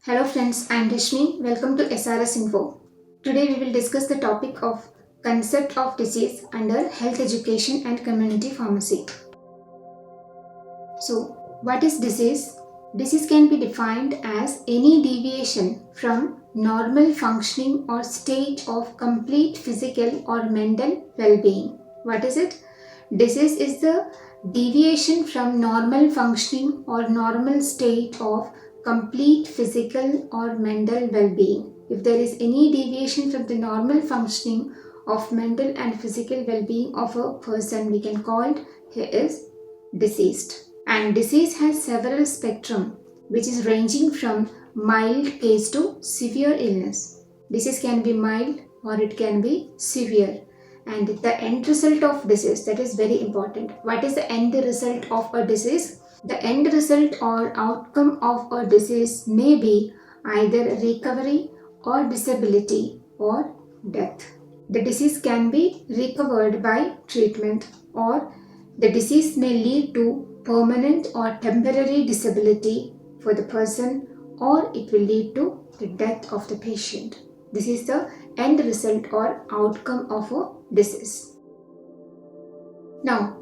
Hello friends, I am Rashmi. Welcome to SRS Info. Today we will discuss the topic of concept of disease under health education and community pharmacy. So, what is disease? Disease can be defined as any deviation from normal functioning or state of complete physical or mental well-being. What is it? Disease is the deviation from normal functioning or normal state of complete physical or mental well-being. If there is any deviation from the normal functioning of mental and physical well-being of a person, we can call it he is diseased. And disease has several spectrum, which is ranging from mild case to severe illness. Disease can be mild or it can be severe. And the end result of disease, that is very important. What is the end result of a disease? The end result or outcome of a disease may be either recovery or disability or death. The disease can be recovered by treatment, or the disease may lead to permanent or temporary disability for the person, or it will lead to the death of the patient. This is the end result or outcome of a disease. Now,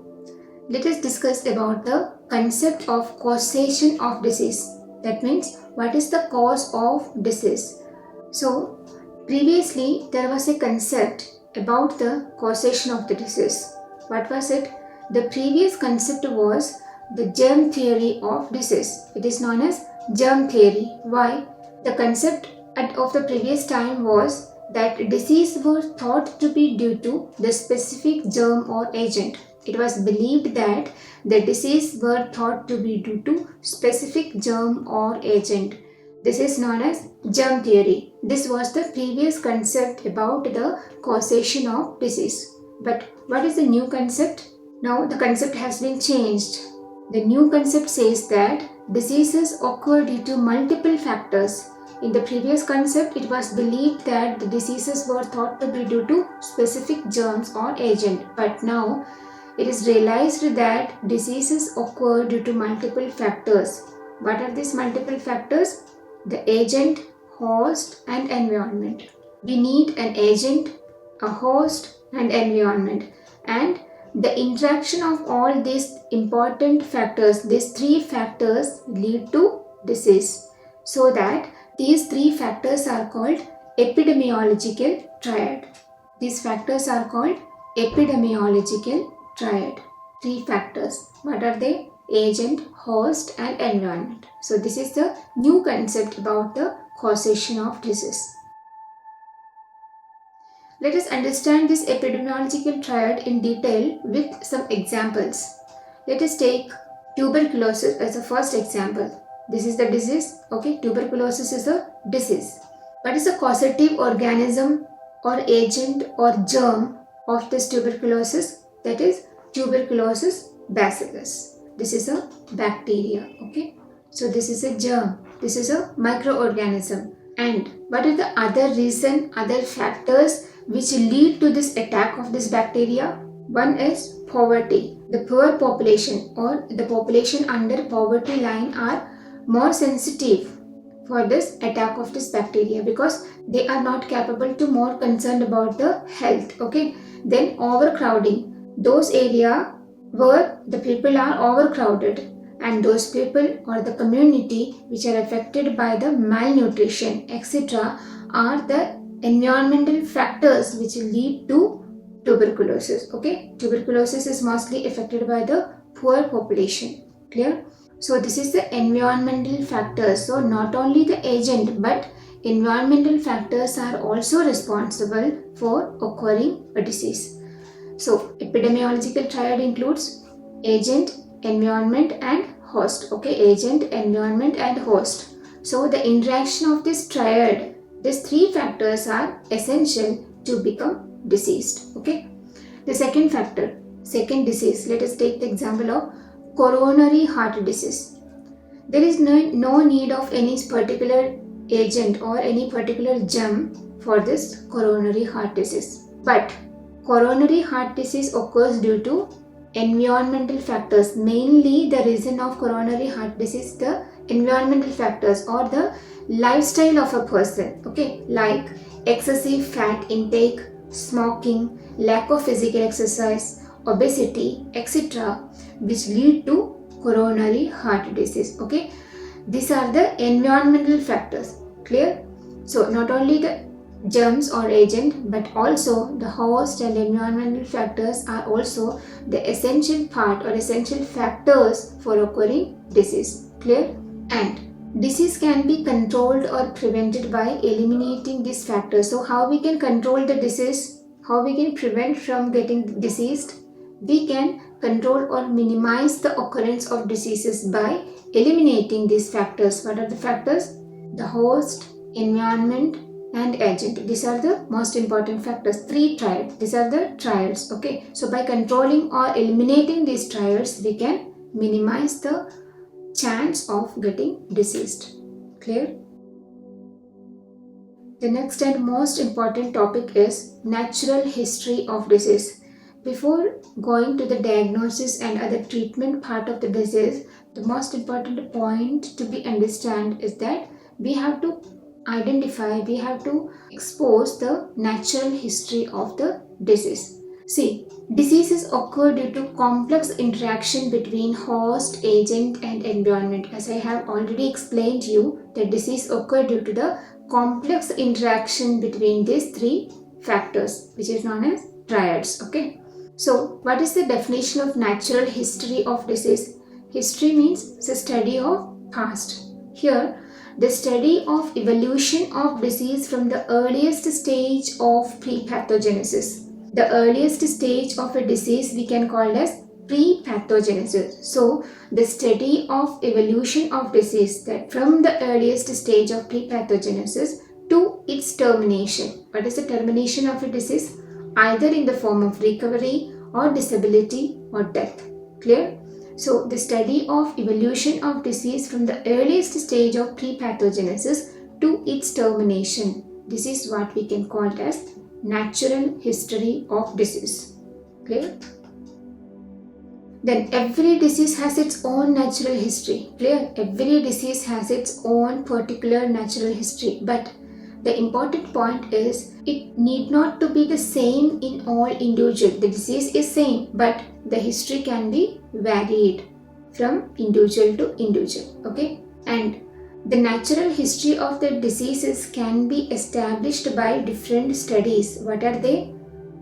let us discuss about the concept of causation of disease. That means, what is the cause of disease? So, previously there was a concept about the causation of the disease. What was it? The previous concept was the germ theory of disease. It is known as germ theory. Why? The concept of the previous time was that disease were thought to be due to the specific germ or agent. It was believed that the disease were thought to be due to specific germ or agent. This is known as germ theory. This was the previous concept about the causation of disease. But what is the new concept? Now the concept has been changed. The new concept says that diseases occur due to multiple factors. In the previous concept, it was believed that the diseases were thought to be due to specific germs or agent. But now, it is realized that diseases occur due to multiple factors. What are these multiple factors? The agent, host, and environment. We need an agent, a host, and environment. And the interaction of all these important factors, these three factors lead to disease. So that these three factors are called epidemiological triad. These factors are called epidemiological triad. Three factors. What are they? Agent, host, and environment. So this is the new concept about the causation of disease. Let us understand this epidemiological triad in detail with some examples. Let us take tuberculosis as a first example. This is the disease. Okay, tuberculosis is a disease. What is the causative organism or agent or germ of this tuberculosis? That is tuberculosis bacillus. This is a bacteria. Okay, so this is a germ. This is a microorganism. And what are the other reason, other factors which lead to this attack of this bacteria? One is poverty. The poor population or the population under poverty line are more sensitive for this attack of this bacteria because they are not capable to more concerned about the health. Okay, then overcrowding. Those area where the people are overcrowded, and those people or the community which are affected by the malnutrition, etc., are the environmental factors which lead to tuberculosis. Okay, tuberculosis is mostly affected by the poor population. Clear? So this is the environmental factors. So not only the agent but environmental factors are also responsible for occurring a disease. So epidemiological triad includes agent, environment, and host. Okay, agent, environment, and host. So the interaction of this triad, these three factors are essential to become diseased. Okay, the second factor, second disease. Let us take the example of coronary heart disease. There is no need of any particular agent or any particular germ for this coronary heart disease. But coronary heart disease occurs due to environmental factors. Mainly the reason of coronary heart disease, the environmental factors or the lifestyle of a person, okay, like excessive fat intake, smoking, lack of physical exercise, obesity, etc., which lead to coronary heart disease. Okay, these are the environmental factors. Clear? So not only the germs or agent, but also the host and environmental factors are also the essential part or essential factors for occurring disease. Clear? And disease can be controlled or prevented by eliminating these factors. So how we can control the disease? How we can prevent from getting diseased? We can control or minimize the occurrence of diseases by eliminating these factors. What are the factors? The host, environment, and agent. These are the most important factors. Three triads. These are the triads. Okay. So by controlling or eliminating these triads, we can minimize the chance of getting diseased. Clear? The next and most important topic is natural history of disease. Before going to the diagnosis and other treatment part of the disease, the most important point to be understand is that we have to identify, we have to expose the natural history of the disease. See, diseases occur due to complex interaction between host, agent and environment. As I have already explained you, that disease occur due to the complex interaction between these three factors, which is known as triads. Okay. So, what is the definition of natural history of disease? History means the study of past. Here, the study of evolution of disease from the earliest stage of pre-pathogenesis. The earliest stage of a disease we can call as pre-pathogenesis. So, the study of evolution of disease, that from the earliest stage of pre-pathogenesis to its termination. What is the termination of a disease? Either in the form of recovery or disability or death. Clear? So, the study of evolution of disease from the earliest stage of pre-pathogenesis to its termination. This is what we can call as natural history of disease. Clear? Then every disease has its own natural history. Clear? Every disease has its own particular natural history. But the important point is it need not to be the same in all individuals. The disease is same, but the history can be varied from individual to individual. Okay? And the natural history of the diseases can be established by different studies. What are they?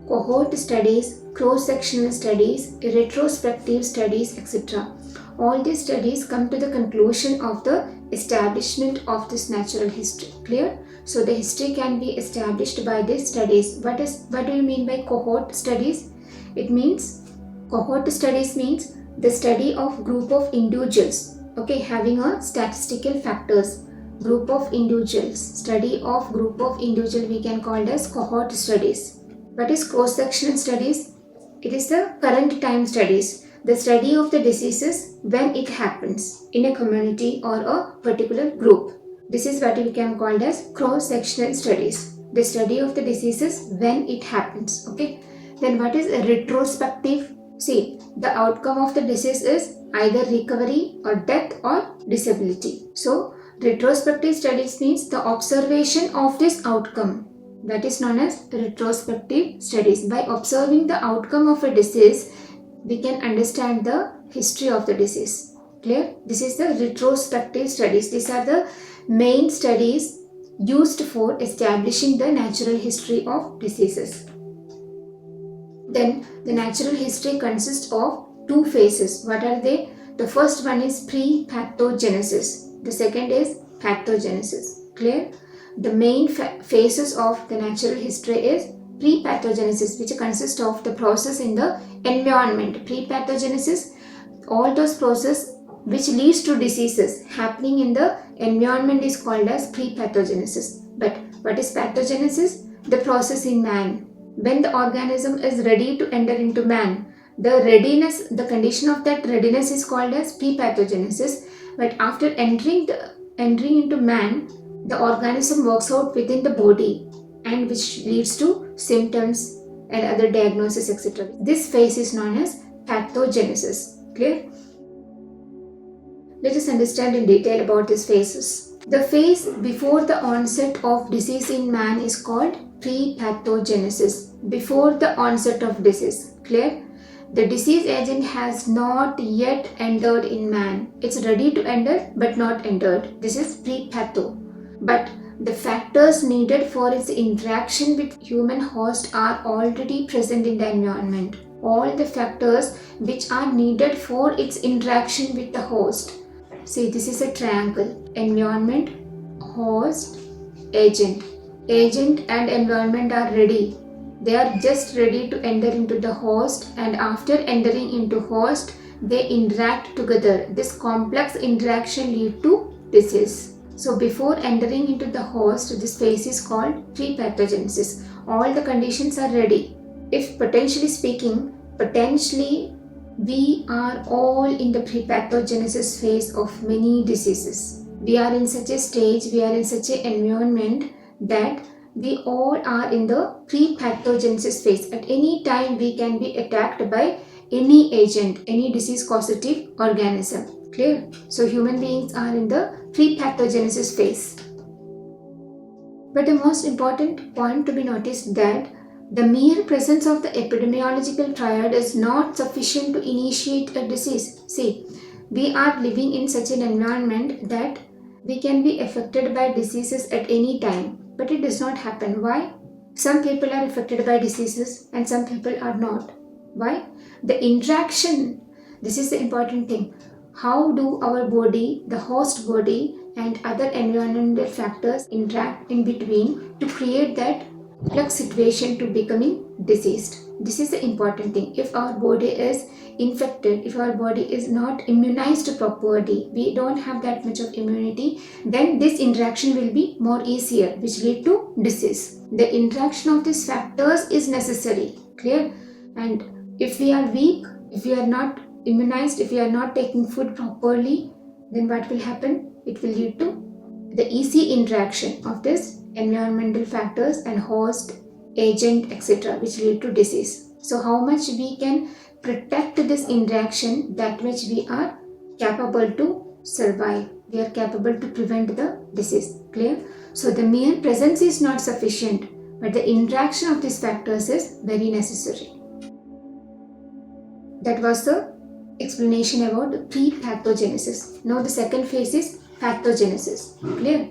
Cohort studies, cross-sectional studies, retrospective studies, etc. All these studies come to the conclusion of the establishment of this natural history. Clear? So the history can be established by these studies. What do you mean by cohort studies? It means cohort studies means the study of group of individuals, okay, having a statistical factors. Group of individuals, study of group of individual we can call as cohort studies. What is cross-sectional studies? It is the current time studies, the study of the diseases when it happens in a community or a particular group. This is what we can call as cross-sectional studies, the study of the diseases when it happens. Okay. Then what is a retrospective? See, the outcome of the disease is either recovery or death or disability. So, retrospective studies means the observation of this outcome. That is known as retrospective studies. By observing the outcome of a disease, we can understand the history of the disease. Clear? This is the retrospective studies. These are the main studies used for establishing the natural history of diseases. Then the natural history consists of two phases. What are they? The first one is pre-pathogenesis. The second is pathogenesis. Clear? The main phases of the natural history is pre-pathogenesis, which consists of the process in the environment. Pre-pathogenesis, all those processes which leads to diseases happening in the environment is called as pre-pathogenesis. But what is pathogenesis? The process in man. When the organism is ready to enter into man, the readiness, the condition of that readiness is called as pre-pathogenesis. But after entering into man, the organism works out within the body and which leads to symptoms and other diagnosis, etc. This phase is known as pathogenesis. Clear? Let us understand in detail about these phases. The phase before the onset of disease in man is called pre-pathogenesis. Before the onset of disease. Clear? The disease agent has not yet entered in man. It's ready to enter but not entered. This is pre-patho. But the factors needed for its interaction with human host are already present in the environment. All the factors which are needed for its interaction with the host. See, this is a triangle. Environment, host, agent. Agent and environment are ready. They are just ready to enter into the host, and after entering into host, they interact together. This complex interaction leads to disease. So before entering into the host, this phase is called pre-pathogenesis. All the conditions are ready. If potentially speaking, we are all in the pre-pathogenesis phase of many diseases. We are in such a stage, we are in such an environment that we all are in the pre-pathogenesis phase. At any time we can be attacked by any agent, any disease causative organism. Clear? So human beings are in the pre-pathogenesis phase. But the most important point to be noticed that the mere presence of the epidemiological triad is not sufficient to initiate a disease. See, we are living in such an environment that we can be affected by diseases at any time. But it does not happen. Why? Some people are affected by diseases and some people are not. Why? The interaction. This is the important thing. How do our body, the host body, and other environmental factors interact in between to create that flux situation to becoming diseased? This is the important thing. If our body is infected, if our body is not immunized properly, we don't have that much of immunity, then this interaction will be more easier, which lead to disease. The interaction of these factors is necessary. Clear? And if we are weak, if we are not immunized, if we are not taking food properly, then what will happen? It will lead to the easy interaction of this environmental factors and host, agent, etc., which lead to disease. So how much we can protect this interaction, that much we are capable to survive. We are capable to prevent the disease. Clear? So the mere presence is not sufficient, but the interaction of these factors is very necessary. That was the explanation about pre-pathogenesis. Now the second phase is pathogenesis. Clear?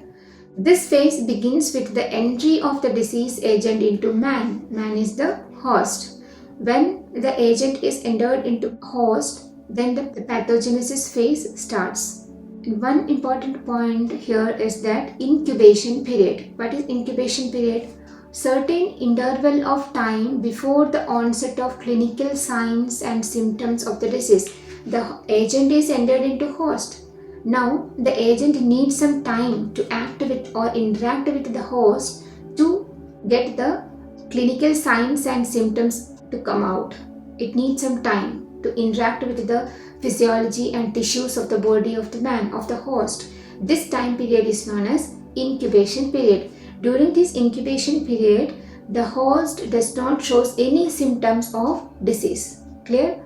This phase begins with the entry of the disease agent into man. Man is the host. When the agent is entered into host, then the pathogenesis phase starts. And one important point here is that incubation period. What is incubation period? Certain interval of time before the onset of clinical signs and symptoms of the disease. The agent is entered into host. Now the agent needs some time to act with or interact with the host to get the clinical signs and symptoms to come out. It needs some time to interact with the physiology and tissues of the body of the man, of the host. This time period is known as incubation period. During this incubation period, the host does not show any symptoms of disease. Clear?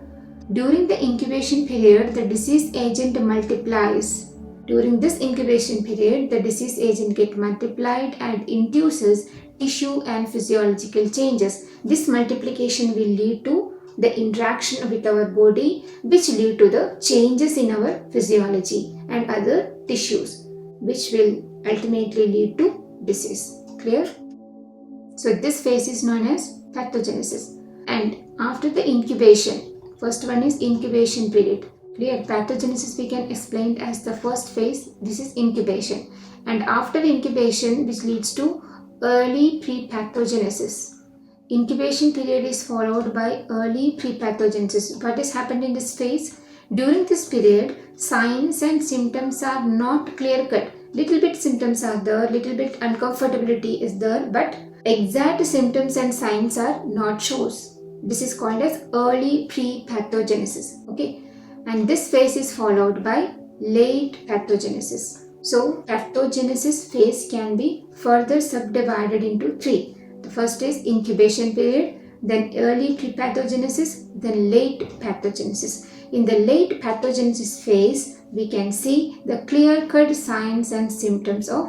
During the incubation period, the disease agent multiplies. During this incubation period, the disease agent gets multiplied and induces tissue and physiological changes. This multiplication will lead to the interaction with our body, which lead to the changes in our physiology and other tissues, which will ultimately lead to disease. Clear? So this phase is known as pathogenesis. And after the incubation, first one is incubation period. Clear? Pathogenesis we can explain as the first phase. This is incubation. And after incubation, which leads to early pre-pathogenesis. Incubation period is followed by early pre-pathogenesis. What has happened in this phase? During this period, signs and symptoms are not clear-cut. Little bit symptoms are there, little bit uncomfortability is there, but exact symptoms and signs are not shows. This is called as early pre-pathogenesis. Okay, and this phase is followed by late pathogenesis. So pathogenesis phase can be further subdivided into three. The first is incubation period, then early pre-pathogenesis, then late pathogenesis. in the late pathogenesis phase, we can see the clear-cut signs and symptoms of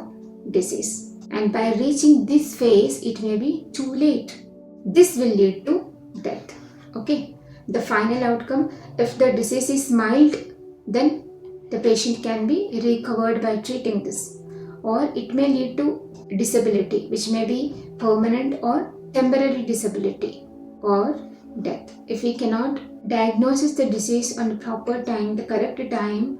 disease. And by reaching this phase, it may be too late. This will lead to death. Okay. The final outcome, if the disease is mild, then the patient can be recovered by treating this. Or it may lead to disability, which may be permanent or temporary disability, or death. If we cannot diagnose the disease on the proper time, the correct time,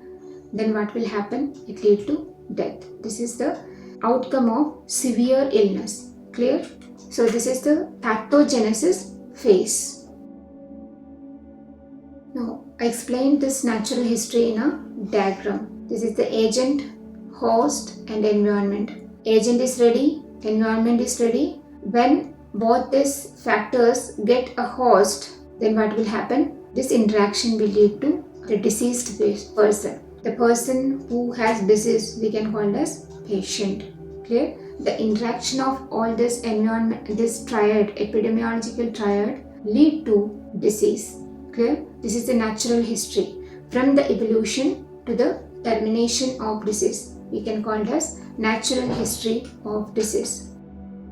then what will happen? It lead to death. This is the outcome of severe illness. Clear? So this is the pathogenesis phase. Now I explained this natural history in a diagram. This is the agent, host and environment. Agent is ready, environment is ready. When both these factors get a host, then what will happen? This interaction will lead to the deceased person. The person who has disease we can call as patient. Clear? The interaction of all this environment, this triad, epidemiological triad, lead to disease. Clear? This is the natural history. From the evolution to the termination of disease, we can call it as natural history of disease.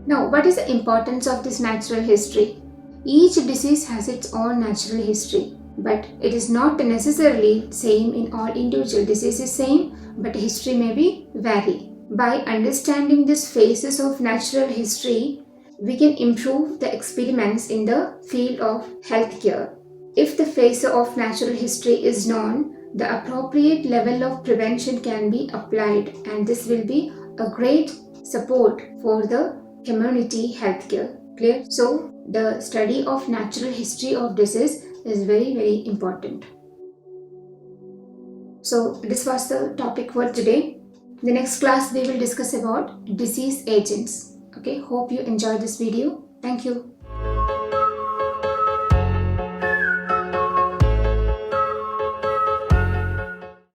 Now, what is the importance of this natural history? Each disease has its own natural history, but it is not necessarily same in all individual. Disease is same, but history may be vary. By understanding these phases of natural history, we can improve the experiments in the field of healthcare. If the phase of natural history is known, the appropriate level of prevention can be applied, and this will be a great support for the community healthcare. Clear? So the study of natural history of disease is very, very important. So this was the topic for today. In the next class we will discuss about disease agents. Okay, hope you enjoyed this video. Thank you.